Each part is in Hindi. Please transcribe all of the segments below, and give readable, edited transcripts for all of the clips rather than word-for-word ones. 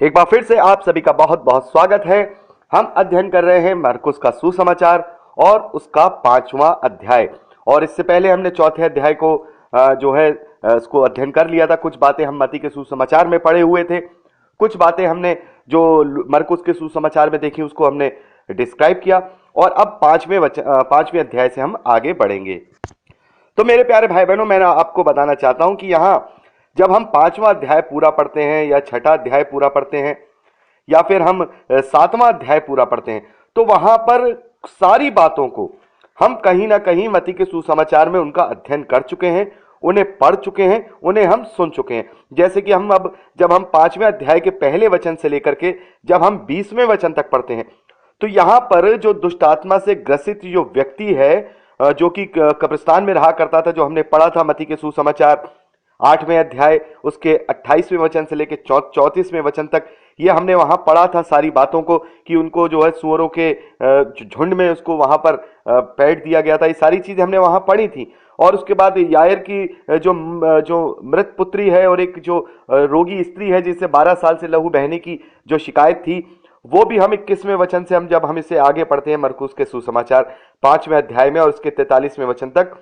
एक बार फिर से आप सभी का बहुत बहुत स्वागत है। हम अध्ययन कर रहे हैं मरकुस का सुसमाचार और उसका 5वां अध्याय। और इससे पहले हमने चौथे अध्याय को उसको अध्ययन कर लिया था। कुछ बातें हम मत्ती के सुसमाचार में पढ़े हुए थे, कुछ बातें हमने जो मरकुस के सुसमाचार में देखी उसको हमने डिस्क्राइब किया। और अब 5वें अध्याय से हम आगे बढ़ेंगे। तो मेरे प्यारे भाई बहनों, मैं आपको बताना चाहता हूं कि यहां जब हम 5वां अध्याय पूरा पढ़ते हैं या 6ठा अध्याय पूरा पढ़ते हैं या फिर हम 7वां अध्याय पूरा पढ़ते हैं, तो वहां पर सारी बातों को हम कहीं ना कहीं मत्ती के सुसमाचार में उनका अध्ययन कर चुके हैं, उन्हें पढ़ चुके हैं, उन्हें हम सुन चुके हैं। जैसे कि हम अब जब हम 5वें अध्याय के पहले वचन से लेकर के जब हम 20वें वचन तक पढ़ते हैं, तो यहां पर जो दुष्ट आत्मा से ग्रसित जो व्यक्ति है, जो कि कब्रिस्तान में रहा करता था, जो हमने पढ़ा था मत्ती के सुसमाचार 8वें अध्याय उसके 28वें वचन से लेकर 34वें वचन तक, ये हमने वहां पढ़ा था सारी बातों को कि उनको जो है सुअरों के झुंड में उसको वहां पर पैठ दिया गया था। ये सारी चीजें हमने वहां पढ़ी थी। और उसके बाद यायर की जो मृत पुत्री है और एक जो रोगी स्त्री है जिसे 12 साल से लहू बहने की जो शिकायत थी, वो भी हम 21वें वचन से जब हम इसे आगे पढ़ते हैं मरकुस के सुसमाचार 5वें अध्याय में और उसके 43वें वचन तक,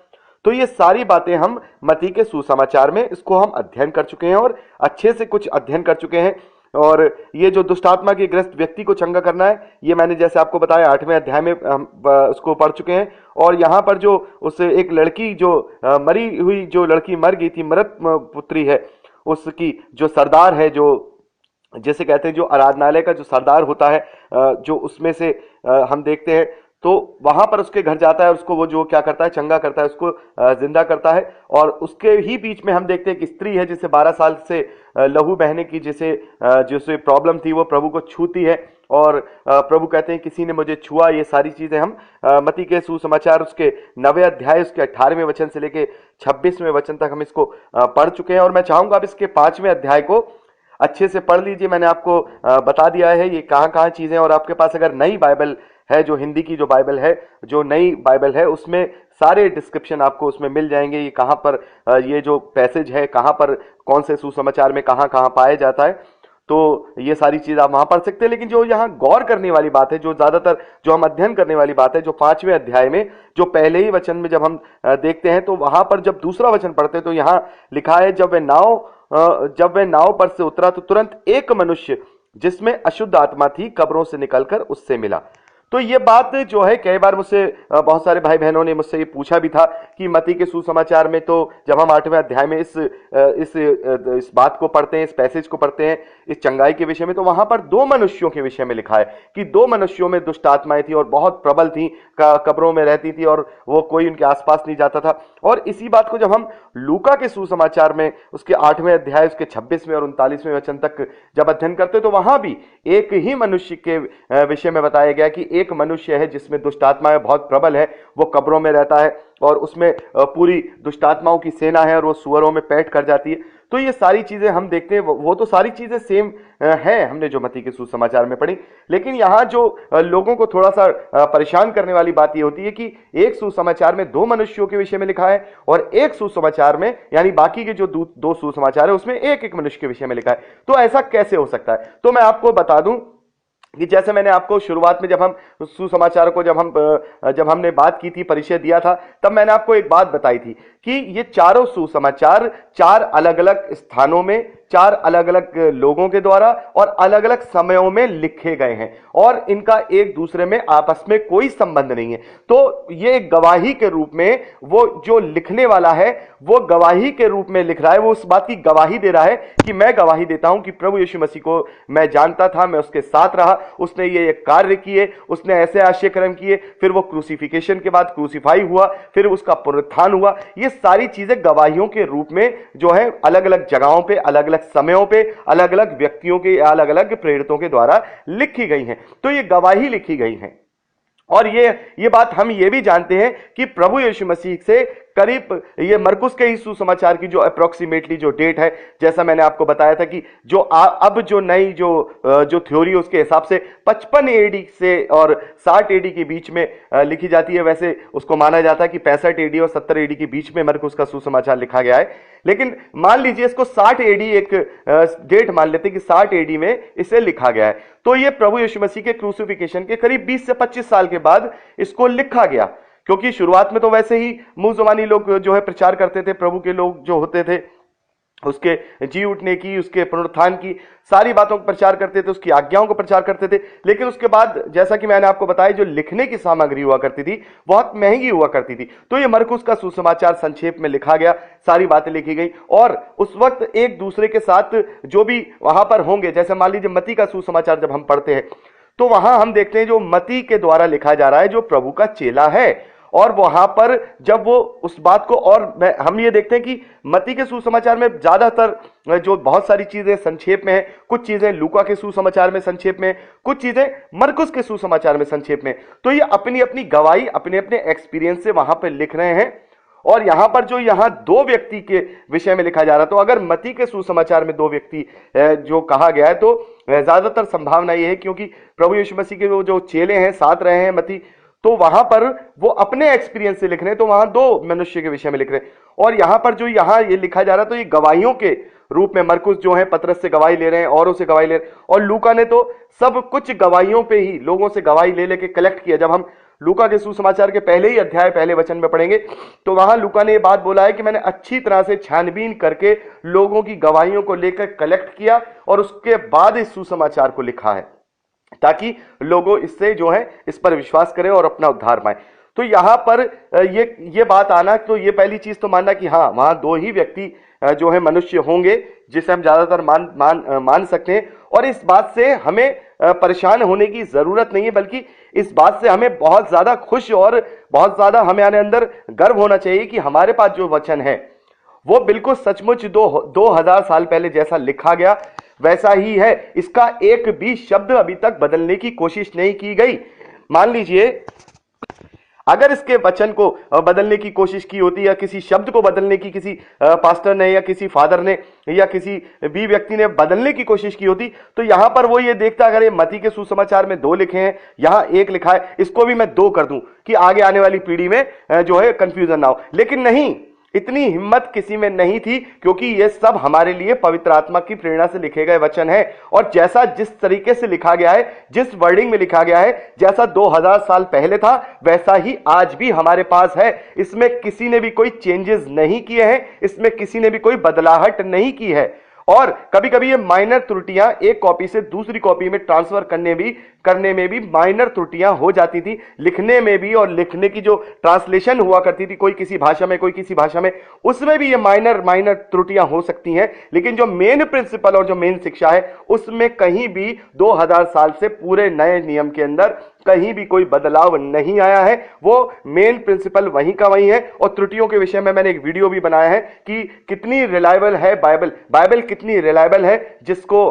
तो ये सारी बातें हम मत्ती के सुसमाचार में इसको हम अध्ययन कर चुके हैं और अच्छे से कुछ अध्ययन कर चुके हैं। और ये जो दुष्टात्मा के ग्रस्त व्यक्ति को चंगा करना है, ये मैंने जैसे आपको बताया 8वें अध्याय में हम उसको पढ़ चुके हैं। और यहाँ पर जो उस एक लड़की जो मरी हुई जो लड़की मर गई थी, मृत पुत्री है, उसकी जो सरदार है, जो जैसे कहते हैं जो आराधनालय का जो सरदार होता है, जो उसमें से हम देखते हैं, तो वहां पर उसके घर जाता है, उसको वो जो क्या करता है, चंगा करता है, उसको जिंदा करता है। और उसके ही बीच में हम देखते हैं कि स्त्री है जिसे 12 साल से लहू बहने की जिसे प्रॉब्लम थी, वो प्रभु को छूती है और प्रभु कहते हैं किसी ने मुझे छुआ। ये सारी चीजें हम मत्ती के सुसमाचार उसके 9वें अध्याय उसके 18वें वचन से लेके 26वें वचन तक हम इसको पढ़ चुके हैं। और मैं चाहूंगा अब इसके 5वें अध्याय को अच्छे से पढ़ लीजिए। मैंने आपको बता दिया है ये कहाँ कहाँ चीजें। और आपके पास अगर नई बाइबल है, जो हिंदी की जो बाइबल है, जो नई बाइबल है, उसमें सारे डिस्क्रिप्शन आपको उसमें मिल जाएंगे। ये कहाँ पर ये जो पैसेज है, कहाँ पर कौन से सुसमाचार में कहाँ कहाँ पाया जाता है, तो ये सारी चीज आप वहां पढ़ सकते हैं। लेकिन जो यहाँ गौर करने वाली बात है, जो ज्यादातर जो हम अध्ययन करने वाली बात है, जो 5वें अध्याय में जो पहले ही वचन में जब हम देखते हैं, तो वहां पर जब दूसरा वचन पढ़ते हैं तो यहाँ लिखा है, जब वह नाव पर से उतरा तो तुरंत एक मनुष्य जिसमें अशुद्ध आत्मा थी कब्रों से निकलकर उससे मिला। तो ये बात जो है, कई बार मुझसे बहुत सारे भाई बहनों ने मुझसे ये पूछा भी था कि मत्ती के सुसमाचार में तो जब हम 8वें अध्याय में इस बात को पढ़ते हैं, इस पैसेज को पढ़ते हैं, इस चंगाई के विषय में, तो वहां पर 2 मनुष्यों के विषय में लिखा है कि 2 मनुष्यों में दुष्ट आत्माएं थी और बहुत प्रबल थी, कब्रों में रहती थी और वो कोई उनके आसपास नहीं जाता था। और इसी बात को जब हम लूका के सुसमाचार में उसके 8वें अध्याय उसके 26वें और 39वें वचन तक जब अध्ययन करते तो वहां भी एक ही मनुष्य के विषय में बताया गया कि एक मनुष्य है जिसमें दुष्ट आत्माएं बहुत प्रबल है, वो कब्रों में रहता है और उसमें पूरी दुष्ट आत्माओं की सेना है और वो सुअरों में पैठ कर जाती है। तो ये सारी चीजें हम देखते हैं, वो तो सारी चीजें सेम है हमने जो मत्ती के सुसमाचार में पढ़ी। लेकिन यहाँ जो लोगों को थोड़ा सा परेशान करने वाली बात ये होती है कि एक सुसमाचार में 2 मनुष्यों के विषय में लिखा है और एक सुसमाचार में, यानी बाकी के जो 2 सुसमाचार है, उसमें एक एक मनुष्य के विषय में लिखा है। तो ऐसा कैसे हो सकता है? तो मैं आपको बता दूं कि जैसे मैंने आपको शुरुआत में जब हम सुसमाचार को जब हमने बात की थी, परिचय दिया था, तब मैंने आपको एक बात बताई थी कि ये चारों सुसमाचार 4 अलग अलग स्थानों में, 4 अलग अलग लोगों के द्वारा और अलग अलग समयों में लिखे गए हैं और इनका एक दूसरे में आपस में कोई संबंध नहीं है। तो ये गवाही के रूप में वो जो लिखने वाला है, वो गवाही के रूप में लिख रहा है, वो उस बात की गवाही दे रहा है कि मैं गवाही देता हूं कि प्रभु यीशु मसीह को मैं जानता था, मैं उसके साथ रहा, उसने ये कार्य किए, उसने ऐसे आश्चर्य कर्म किए, फिर वो क्रूसिफिकेशन के बाद क्रूसिफाई हुआ, फिर उसका पुनरुत्थान हुआ। ये सारी चीजें गवाहियों के रूप में जो है अलग अलग जगहों पे, अलग अलग समयों पे, अलग अलग व्यक्तियों के, अलग अलग प्रेरितों के द्वारा लिखी गई हैं। तो ये गवाही लिखी गई है। और ये बात हम ये भी जानते हैं कि प्रभु यीशु मसीह से करीब ये मरकुस के ही सुसमाचार की जो अप्रोक्सीमेटली जो डेट है, जैसा मैंने आपको बताया था कि जो अब जो नई जो थ्योरी उसके हिसाब से 55 एडी से और 60 एडी के बीच में लिखी जाती है। वैसे उसको माना जाता है कि 65 एडी और 70 एडी के बीच में मरकुस का सुसमाचार लिखा गया है, लेकिन मान लीजिए इसको 60 एडी एक डेट मान लेते हैं कि 60 एडी में इसे लिखा गया है। तो ये प्रभु यीशु मसीह के क्रूसिफिकेशन के करीब 20 से 25 साल के बाद इसको लिखा गया, क्योंकि शुरुआत में तो वैसे ही मुंह जुबानी लोग जो है प्रचार करते थे, प्रभु के लोग जो होते थे उसके जी उठने की, उसके पुनरुत्थान की सारी बातों को प्रचार करते थे, उसकी आज्ञाओं को प्रचार करते थे। लेकिन उसके बाद जैसा कि मैंने आपको बताया, जो लिखने की सामग्री हुआ करती थी बहुत महंगी हुआ करती थी। तो ये मरकुस का सुसमाचार संक्षेप में लिखा गया, सारी बातें लिखी गई, और उस वक्त एक दूसरे के साथ जो भी वहां पर होंगे, जैसे मान लीजिए मत्ती का सुसमाचार जब हम पढ़ते हैं तो वहां हम देखते हैं जो मत्ती के द्वारा लिखा जा रहा है, जो प्रभु का चेला है, और वहां पर जब वो उस बात को, और हम ये देखते हैं कि मत्ती के सुसमाचार में ज्यादातर जो बहुत सारी चीजें संक्षेप में है, कुछ चीजें लूका के सुसमाचार में संक्षेप में, कुछ चीजें मरकुस के सुसमाचार में संक्षेप में। तो ये अपनी अपनी गवाही, अपने अपने एक्सपीरियंस से वहां पर लिख रहे हैं। और यहां पर जो यहां दो व्यक्ति के विषय में लिखा जा रहा है, तो अगर मत्ती के सुसमाचार में दो व्यक्ति जो कहा गया है, तो ज्यादातर संभावना यह है क्योंकि प्रभु यीशु मसीह के वो जो चेले हैं, साथ रहे हैं मत्ती, तो वहां पर वो अपने एक्सपीरियंस से लिख रहे हैं, तो वहां दो मनुष्य के विषय में लिख रहे हैं। और यहां पर जो यहां ये लिखा जा रहा है, तो ये गवाहियों के रूप में मरकुस जो है पतरस से गवाही ले रहे हैं, औरों से गवाही ले रहे हैं, और लूका ने तो सब कुछ गवाहियों पे ही लोगों से गवाही ले लेके कलेक्ट किया। जब हम लूका के सुसमाचार के पहले ही अध्याय पहले वचन में पढ़ेंगे तो वहां लूका ने ये बात बोला है कि मैंने अच्छी तरह से छानबीन करके लोगों की गवाहियों को लेकर कलेक्ट किया और उसके बाद इस सुसमाचार को लिखा है, ताकि लोगों इससे जो है इस पर विश्वास करें और अपना उद्धार पाएं। तो यहां पर ये बात आना, तो ये पहली चीज तो मानना कि हाँ, वहां दो ही व्यक्ति जो है मनुष्य होंगे जिसे हम ज्यादातर मान सकते हैं। और इस बात से हमें परेशान होने की जरूरत नहीं है, बल्कि इस बात से हमें बहुत ज्यादा खुश और बहुत ज्यादा हमें अंदर गर्व होना चाहिए कि हमारे पास जो वचन है वो बिल्कुल सचमुच 2000 साल पहले जैसा लिखा गया वैसा ही है। इसका एक भी शब्द अभी तक बदलने की कोशिश नहीं की गई। मान लीजिए अगर इसके वचन को बदलने की कोशिश की होती, या किसी शब्द को बदलने की किसी पास्टर ने या किसी फादर ने या किसी भी व्यक्ति ने बदलने की कोशिश की होती, तो यहां पर वो ये देखता, अगर ये मत्ती के सुसमाचार में 2 लिखे हैं, यहां 1 लिखा है, इसको भी मैं 2 कर दूं कि आगे आने वाली पीढ़ी में जो है कंफ्यूजन ना हो। लेकिन नहीं, इतनी हिम्मत किसी में नहीं थी, क्योंकि ये सब हमारे लिए पवित्र आत्मा की प्रेरणा से लिखे गए वचन है। और जैसा जिस तरीके से लिखा गया है, जिस वर्डिंग में लिखा गया है, जैसा 2000 साल पहले था वैसा ही आज भी हमारे पास है। इसमें किसी ने भी कोई चेंजेस नहीं किए हैं, इसमें किसी ने भी कोई बदलाहट नहीं की है। और कभी कभी ये माइनर त्रुटियां एक कॉपी से दूसरी कॉपी में ट्रांसफर करने में भी माइनर त्रुटियां हो जाती थी, लिखने में भी, और लिखने की जो ट्रांसलेशन हुआ करती थी, कोई किसी भाषा में कोई किसी भाषा में, उसमें भी ये माइनर त्रुटियां हो सकती हैं। लेकिन जो मेन प्रिंसिपल और जो मेन शिक्षा है, उसमें कहीं भी 2000 साल से पूरे नए नियम के अंदर कहीं भी कोई बदलाव नहीं आया है। वो मेन प्रिंसिपल वहीं का वहीं है। और त्रुटियों के विषय में मैंने एक वीडियो भी बनाया है कि कितनी रिलायबल है बाइबल कितनी रिलायबल है, जिसको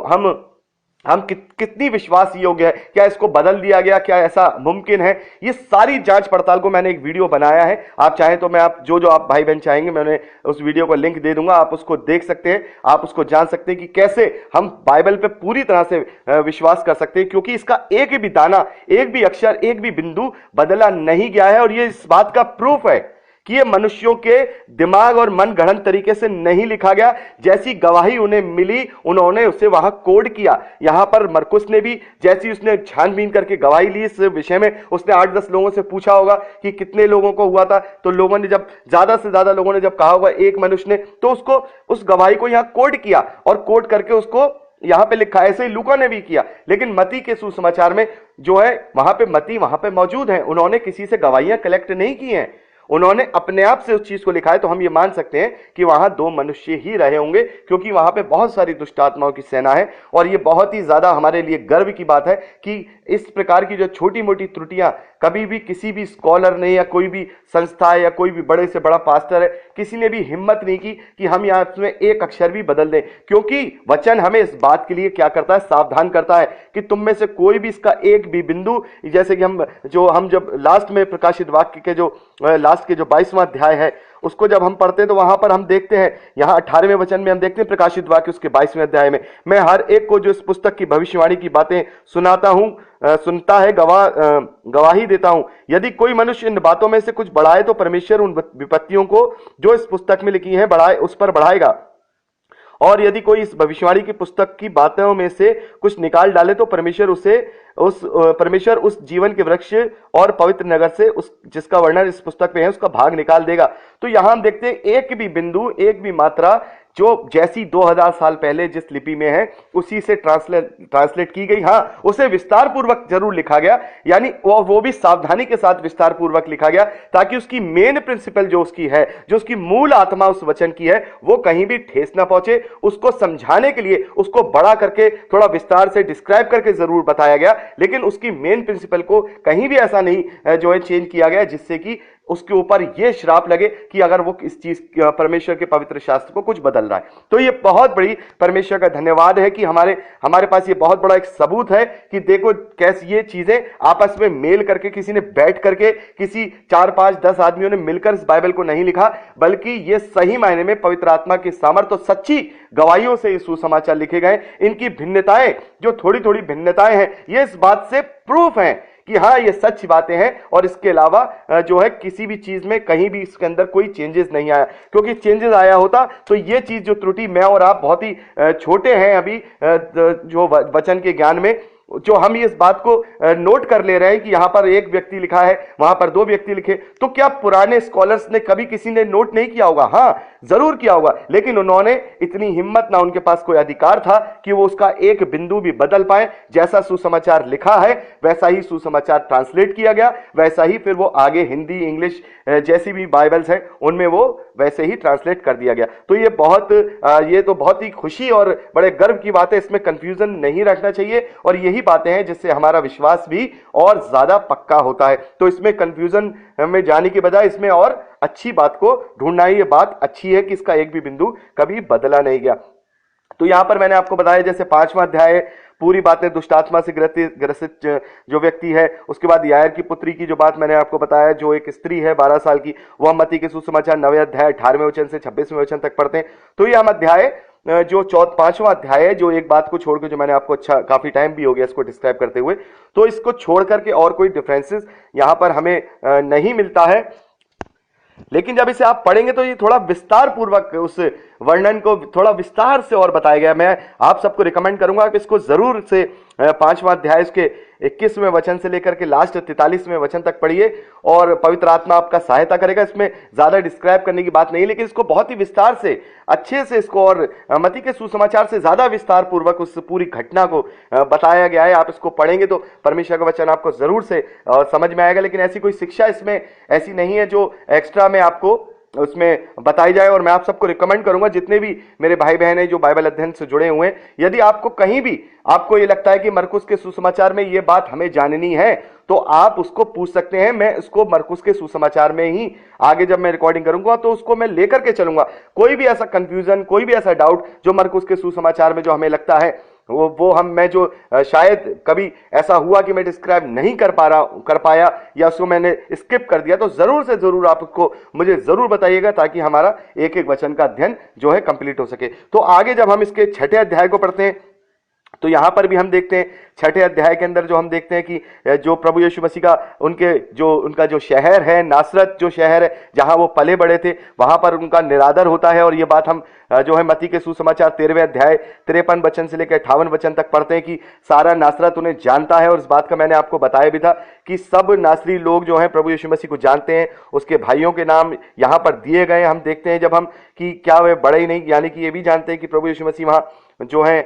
हम कितनी विश्वास योग्य है, क्या इसको बदल दिया गया, क्या ऐसा मुमकिन है, ये सारी जांच पड़ताल को मैंने एक वीडियो बनाया है। आप चाहें तो मैं आप जो आप भाई बहन चाहेंगे, मैंने उस वीडियो को लिंक दे दूंगा, आप उसको देख सकते हैं, आप उसको जान सकते हैं कि कैसे हम बाइबल पे पूरी तरह से विश्वास कर सकते हैं, क्योंकि इसका एक भी दाना, एक भी अक्षर, एक भी बिंदु बदला नहीं गया है। और ये इस बात का प्रूफ है कि ये मनुष्यों के दिमाग और मन गढ़ंत तरीके से नहीं लिखा गया। जैसी गवाही उन्हें मिली, उन्होंने उसे वहां कोड किया। यहां पर मरकुस ने भी जैसी उसने छानबीन करके गवाही ली इस विषय में, उसने 8-10 लोगों से पूछा होगा कि कितने लोगों को हुआ था, तो लोगों ने जब ज्यादा से ज्यादा लोगों ने जब कहा होगा एक मनुष्य ने, तो उसको उस गवाही को यहां कोड किया और कोड करके उसको यहां पे लिखा। ऐसे ही लूका ने भी किया। लेकिन मत्ती के सुसमाचार में जो है, वहां पे मत्ती वहां पे मौजूद है, उन्होंने किसी से गवाहियां कलेक्ट नहीं की हैं, उन्होंने अपने आप से उस चीज को लिखा है। तो हम ये मान सकते हैं कि वहां 2 मनुष्य ही रहे होंगे, क्योंकि वहां पे बहुत सारी दुष्ट आत्माओं की सेना है। और ये बहुत ही ज्यादा हमारे लिए गर्व की बात है कि इस प्रकार की जो छोटी मोटी त्रुटियां कभी भी किसी भी स्कॉलर ने या कोई भी संस्था है या कोई भी बड़े से बड़ा पास्टर है, किसी ने भी हिम्मत नहीं की कि हम यहाँ इसमें एक अक्षर भी बदल दें। क्योंकि वचन हमें इस बात के लिए क्या करता है, सावधान करता है कि तुम में से कोई भी इसका एक भी बिंदु, जैसे कि हम जब लास्ट में प्रकाशित वाक्य के जो लास्ट के जो 22वां अध्याय है उसको जब हम पढ़ते हैं तो वहां पर हम देखते हैं, यहाँ 18वें वचन में हम देखते हैं प्रकाशित वाक्य उसके 22वें अध्याय में, मैं हर एक को जो इस पुस्तक की भविष्यवाणी की बातें सुनाता हूं, सुनता है, गवाही देता हूं, यदि कोई मनुष्य इन बातों में से कुछ बढ़ाए तो परमेश्वर उन विपत्तियों को जो इस पुस्तक में लिखी हैं बढ़ाए, उस पर बढ़ाएगा, और यदि कोई इस भविष्यवाणी की पुस्तक की बातों में से कुछ निकाल डाले तो परमेश्वर उस जीवन के वृक्ष और पवित्र नगर से उस जिसका वर्णन इस पुस्तक में है उसका भाग निकाल देगा। तो यहां हम देखते हैं एक भी बिंदु, एक भी मात्रा जो जैसी 2000 साल पहले जिस लिपि में है उसी से ट्रांसलेट की गई। हाँ, उसे विस्तार पूर्वक जरूर लिखा गया, यानी वो भी सावधानी के साथ विस्तार पूर्वक लिखा गया, ताकि उसकी मेन प्रिंसिपल जो उसकी है, जो उसकी मूल आत्मा उस वचन की है, वो कहीं भी ठेस ना पहुंचे। उसको समझाने के लिए उसको बड़ा करके थोड़ा विस्तार से डिस्क्राइब करके जरूर बताया गया, लेकिन उसकी मेन प्रिंसिपल को कहीं भी ऐसा नहीं जो है चेंज किया गया जिससे कि उसके ऊपर यह श्राप लगे कि अगर वो इस चीज परमेश्वर के पवित्र शास्त्र को कुछ बदल रहा है। तो ये बहुत बड़ी परमेश्वर का धन्यवाद है कि हमारे पास ये बहुत बड़ा एक सबूत है कि देखो कैसे ये चीजें आपस में मेल करके, किसी ने बैठ करके, किसी 4, 5, 10 आदमियों ने मिलकर इस बाइबल को नहीं लिखा, बल्कि ये सही मायने में पवित्र आत्मा की सामर्थ और सच्ची गवाहियों से ये सुसमाचार लिखे गए। इनकी भिन्नताएं, जो थोड़ी थोड़ी भिन्नताएं हैं, ये इस बात से प्रूफ हैं कि हाँ ये सच बातें हैं, और इसके अलावा जो है किसी भी चीज में कहीं भी इसके अंदर कोई चेंजेस नहीं आया, क्योंकि चेंजेस आया होता तो ये चीज जो त्रुटि, मैं और आप बहुत ही छोटे हैं अभी जो वचन के ज्ञान में, जो हम इस बात को नोट कर ले रहे हैं कि यहां पर एक व्यक्ति लिखा है, वहां पर 2 व्यक्ति लिखे, तो क्या पुराने स्कॉलर्स ने कभी किसी ने नोट नहीं किया होगा? हाँ जरूर किया होगा, लेकिन उन्होंने इतनी हिम्मत, ना उनके पास कोई अधिकार था कि वो उसका एक बिंदु भी बदल पाए। जैसा सुसमाचार लिखा है वैसा ही सुसमाचार ट्रांसलेट किया गया, वैसा ही फिर वो आगे हिंदी, इंग्लिश जैसी भी बाइबल्स हैं उनमें वो वैसे ही ट्रांसलेट कर दिया गया। तो ये तो बहुत ही खुशी और बड़े गर्व की बात है, इसमें कंफ्यूजन नहीं रखना चाहिए, और यही बातें हैं जिससे हमारा विश्वास भी और ज्यादा पक्का होता है। तो इसमें कंफ्यूजन में जाने के बजाय इसमें और अच्छी बात को ढूंढना ही ये बात अच्छी है कि इसका एक भी बिंदु कभी बदला नहीं गया। तो यहां पर मैंने आपको बताया जैसे 5वां अध्याय पूरी बातें दुष्टात्मा से ग्रसित जो व्यक्ति है, उसके बाद यायर की पुत्री की जो बात मैंने आपको बताया, जो एक स्त्री है 12 साल की, वह मत्ती के सुसमाचार 9वें अध्याय 18वें वचन से 26वें वचन तक पढ़ते हैं। तो यह हम अध्याय जो 5वां अध्याय है, जो एक बात को छोड़कर, जो मैंने आपको काफी टाइम भी हो गया इसको डिस्क्राइब करते हुए, तो इसको छोड़ करके और कोई डिफरेंसेस यहां पर हमें नहीं मिलता है। लेकिन जब इसे आप पढ़ेंगे तो ये थोड़ा विस्तार पूर्वक उस वर्णन को थोड़ा विस्तार से और बताया गया। मैं आप सबको रिकमेंड करूंगा कि इसको जरूर से 5वां अध्याय इसके 21वें वचन से लेकर के लास्ट 43वें वचन तक पढ़िए, और पवित्र आत्मा आपका सहायता करेगा। इसमें ज्यादा डिस्क्राइब करने की बात नहीं, लेकिन इसको बहुत ही विस्तार से, अच्छे से इसको, और मत्ती के सुसमाचार से ज्यादा विस्तार पूर्वक उस पूरी घटना को बताया गया है। आप इसको पढ़ेंगे तो परमेश्वर का वचन आपको जरूर से समझ में आएगा। लेकिन ऐसी कोई शिक्षा इसमें ऐसी नहीं है जो एक्स्ट्रा में आपको उसमें बताई जाए। और मैं आप सबको रिकमेंड करूंगा, जितने भी मेरे भाई बहन हैं जो बाइबल अध्ययन से जुड़े हुए हैं, यदि आपको कहीं भी आपको ये लगता है कि मरकुस के सुसमाचार में ये बात हमें जाननी है, तो आप उसको पूछ सकते हैं। मैं इसको मरकुस के सुसमाचार में ही आगे जब मैं रिकॉर्डिंग करूंगा तो उसको मैं लेकर के चलूंगा। कोई भी ऐसा कंफ्यूजन, कोई भी ऐसा डाउट जो मरकुस के सुसमाचार में जो हमें लगता है मैं जो शायद कभी ऐसा हुआ कि मैं डिस्क्राइब नहीं कर पाया या उसको मैंने स्किप कर दिया, तो जरूर से जरूर आप उसको मुझे जरूर बताइएगा, ताकि हमारा एक एक वचन का अध्ययन जो है कंप्लीट हो सके। तो आगे जब हम इसके 6ठे अध्याय को पढ़ते हैं तो यहां पर भी हम देखते हैं 6ठे अध्याय के अंदर जो हम देखते हैं कि जो प्रभु यीशु मसीह का उनका जो शहर है, नासरत जो शहर है जहां वो पले बड़े थे, वहां पर उनका निरादर होता है। और ये बात हम जो है मत्ती के सुसमाचार 13वें अध्याय 53 वचन से लेकर 58 वचन तक पढ़ते हैं कि सारा नासरत उन्हें जानता है। और इस बात का मैंने आपको बताया भी था कि सब नासरी लोग जो हैं प्रभु यीशु मसीह को जानते हैं। उसके भाइयों के नाम यहाँ पर दिए गए हम देखते हैं जब हम कि क्या वे बड़े ही नहीं, यानी कि ये भी जानते हैं कि प्रभु यीशु मसीह वहाँ जो है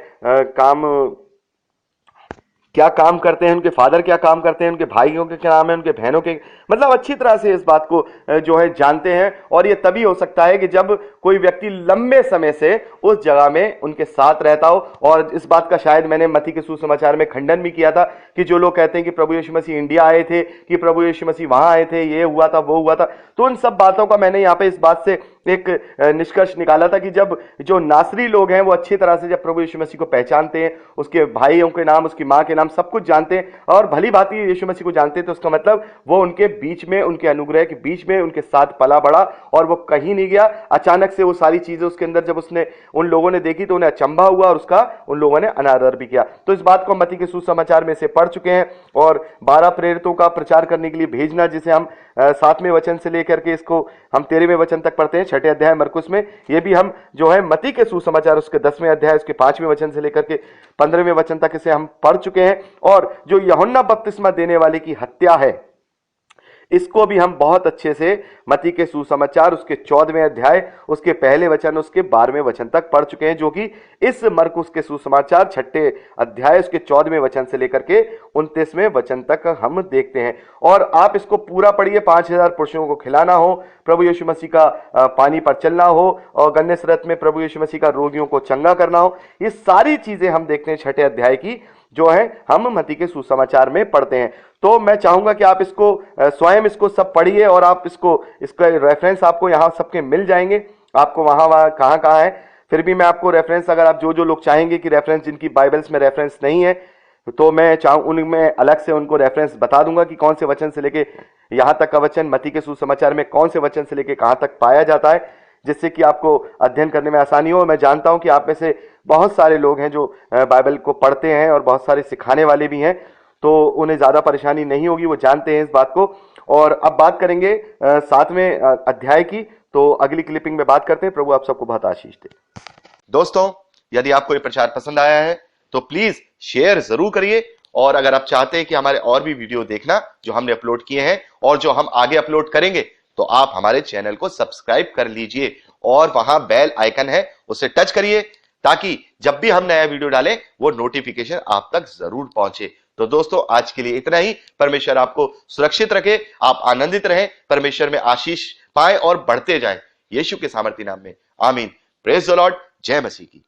क्या काम करते हैं, उनके फादर क्या काम करते हैं, उनके भाइयों के क्या नाम है, उनके बहनों के, मतलब अच्छी तरह से इस बात को जो है जानते हैं। और ये तभी हो सकता है कि जब कोई व्यक्ति लंबे समय से उस जगह में उनके साथ रहता हो। और इस बात का शायद मैंने मत्ती के सुसमाचार में खंडन भी किया था कि जो लोग कहते हैं कि प्रभु यीशु मसीह इंडिया आए थे, कि प्रभु यीशु मसीह वहां आए थे, ये हुआ था वो हुआ था, तो उन सब बातों का मैंने यहाँ पे इस बात से एक निष्कर्ष निकाला था कि जब जो नासरी लोग हैं वो अच्छी तरह से जब प्रभु यीशु मसीह को पहचानते हैं, उसके भाइयों के नाम, उसकी माँ के नाम सब कुछ जानते हैं और भली भांति यीशु मसीह को जानते हैं, तो उसका मतलब वो उनके बीच में, उनके अनुग्रह के बीच में उनके साथ पला बढ़ा और वो कहीं नहीं गया। अचानक से वो सारी चीजें उसके अंदर जब उसने उन लोगों ने देखी तो उन्हें अचंभा हुआ और उसका उन लोगों ने अनादर भी किया। तो इस बात को हम मत्ती के सुसमाचार में से पढ़ चुके हैं और 12 प्रेरितों का प्रचार करने के लिए भेजना, जिसे हम 7वें वचन से लेकर के इसको हम 13वें वचन तक पढ़ते हैं, 6ठे अध्याय मरकुस में। ये भी हम जो है मत्ती के सुसमाचार उसके 10वें अध्याय उसके 5वें वचन से लेकर के 15वें वचन तक इसे हम पढ़ चुके हैं। और जो यूहन्ना बपतिस्मा देने वाले की हत्या है, इसको भी हम बहुत अच्छे से मत्ती के सुसमाचार उसके 14वें अध्याय उसके पहले वचन उसके 12वें वचन तक पढ़ चुके हैं, जो कि इस मरकुस के सुसमाचार 6ठे अध्याय उसके 14वें वचन से लेकर के 29वें वचन तक हम देखते हैं। और आप इसको पूरा पढ़िए। 5000 पुरुषों को खिलाना हो, प्रभु यीशु मसीह का पानी पर चलना हो और गन्नेस रथ में प्रभु यीशु मसीह का रोगियों को चंगा करना हो, ये सारी चीजें हम देखते हैं 6ठे अध्याय की, जो है हम मत्ती के सुसमाचार में पढ़ते हैं। तो मैं चाहूंगा कि आप इसको स्वयं इसको सब पढ़िए और आप इसका रेफरेंस आपको यहाँ सबके मिल जाएंगे, आपको वहां कहाँ है। फिर भी मैं आपको रेफरेंस, अगर आप जो लोग चाहेंगे कि रेफरेंस जिनकी बाइबल्स में रेफरेंस नहीं है, तो मैं चाहूँ उनमें अलग से उनको रेफरेंस बता दूंगा कि कौन से वचन से लेके यहाँ तक का वचन मत्ती के सुसमाचार में कौन से वचन से लेके कहाँ तक पाया जाता है, जिससे कि आपको अध्ययन करने में आसानी हो। मैं जानता हूं कि आप में से बहुत सारे लोग हैं जो बाइबल को पढ़ते हैं और बहुत सारे सिखाने वाले भी हैं, तो उन्हें ज्यादा परेशानी नहीं होगी, वो जानते हैं इस बात को। और अब बात करेंगे 7वें अध्याय की, तो अगली क्लिपिंग में बात करते हैं। प्रभु आप सबको बहुत आशीष दे। दोस्तों, यदि आपको ये प्रचार पसंद आया है तो प्लीज शेयर जरूर करिए, और अगर आप चाहते हैं कि हमारे और भी वीडियो देखना जो हमने अपलोड किए हैं और जो हम आगे अपलोड करेंगे, तो आप हमारे चैनल को सब्सक्राइब कर लीजिए और वहां बेल आइकन है उसे टच करिए, ताकि जब भी हम नया वीडियो डालें वो नोटिफिकेशन आप तक जरूर पहुंचे। तो दोस्तों, आज के लिए इतना ही। परमेश्वर आपको सुरक्षित रखे, आप आनंदित रहें, परमेश्वर में आशीष पाएं और बढ़ते जाएं, यीशु के सामर्थी नाम में, आमीन। Praise the Lord. जय मसीह की।